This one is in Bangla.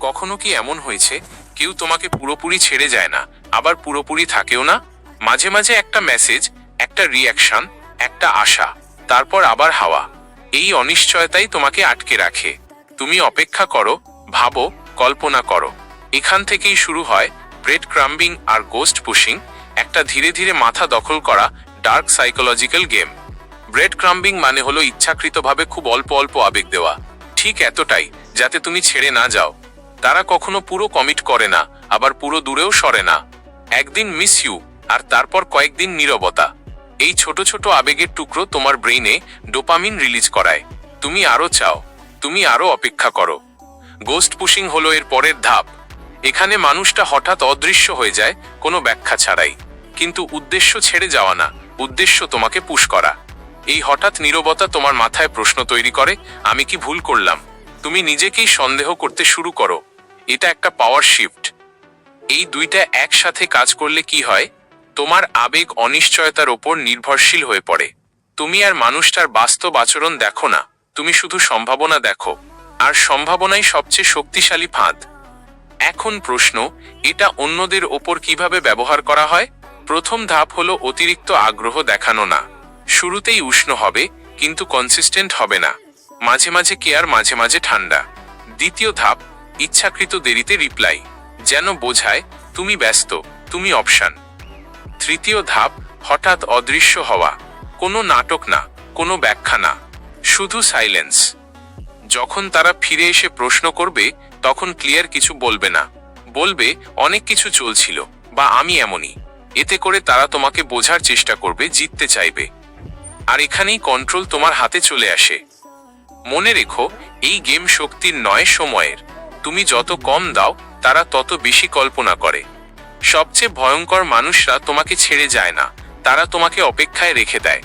কখনো কি এমন হয়েছে কেউ তোমাকে পুরোপুরি ছেড়ে যায় না, আবার পুরোপুরি থাকেও না? মাঝে মাঝে একটা মেসেজ, একটা রিয়াকশন, একটা আশা, তারপর আবার হাওয়া। এই অনিশ্চয়তাই তোমাকে আটকে রাখে। তুমি অপেক্ষা করো, ভাবো, কল্পনা করো। এখান থেকেই শুরু হয় ব্রেড ক্রাম্বিং আর গোস্ট পুশিং, একটা ধীরে ধীরে মাথা দখল করা ডার্ক সাইকোলজিক্যাল গেম। ব্রেড ক্রাম্বিং মানে হলো ইচ্ছাকৃতভাবে খুব অল্প অল্প আবেগ দেওয়া, ঠিক এতটাই যাতে তুমি ছেড়ে না যাও। তারা কখনো পুরো কমিট করে না, আবার পুরো দূরেও সরে না। একদিন মিস ইউ, আর তারপর কয়েকদিন নীরবতা। এই ছোট ছোট আবেগের টুকরো তোমার ব্রেইনে ডোপামিন রিলিজ করায়। তুমি আরো চাও, তুমি আরো অপেক্ষা করো। গোস্ট পুশিং হলো এর পরের ধাপ। এখানে মানুষটা হঠাৎ অদৃশ্য হয়ে যায়, কোনো ব্যাখ্যা ছাড়াই। কিন্তু উদ্দেশ্য ছেড়ে যাওয়া না, উদ্দেশ্য তোমাকে পুশ করা। এই হঠাৎ নীরবতা তোমার মাথায় প্রশ্ন তৈরি করে, আমি কি ভুল করলাম? তুমি নিজেকেই সন্দেহ করতে শুরু করো। এটা একটা পাওয়ার শিফট। এই দুইটা একসাথে কাজ করলে কি হয়? তোমার আবেগ অনিশ্চয়তার ওপর নির্ভরশীল হয়ে পড়ে। তুমি আর মানুষটার বাস্তব আচরণ দেখো না, তুমি শুধু সম্ভাবনা দেখো। আর সম্ভাবনাই সবচেয়ে শক্তিশালী ফাঁদ। এখন প্রশ্ন, এটা অন্যদের ওপর কিভাবে ব্যবহার করা হয়? প্রথম ধাপ হলো অতিরিক্ত আগ্রহ দেখানো না। শুরুতেই উষ্ণ হবে, কিন্তু কনসিস্টেন্ট হবে না। মাঝে মাঝে কেয়ার, মাঝে মাঝে ঠান্ডা। দ্বিতীয় ধাপ, ইচ্ছাকৃত দেরিতে রিপ্লাই, যেন বোঝায় তুমি ব্যস্ত, তুমি অপশন। তৃতীয় ধাপ, হঠাৎ অদৃশ্য হওয়া। কোনো নাটক না, কোনো ব্যাখ্যা না, শুধু সাইলেন্স। যখন তারা ফিরে এসে প্রশ্ন করবে, তখন ক্লিয়ার কিছু বলবে না। বলবে অনেক কিছু চলছিল, বা আমি এমনই। এতে করে তারা তোমাকে বোঝার চেষ্টা করবে, জিততে চাইবে। আর এখানেই কন্ট্রোল তোমার হাতে চলে আসে। মনে রেখো, এই গেম শক্তির নয়, সময়ের। তুমি যত কম দাও, তারা তত বেশি কল্পনা করে। সবচেয়ে ভয়ঙ্কর মানুষরা তোমাকে ছেড়ে যায় না, তারা তোমাকে অপেক্ষায় রেখে দেয়।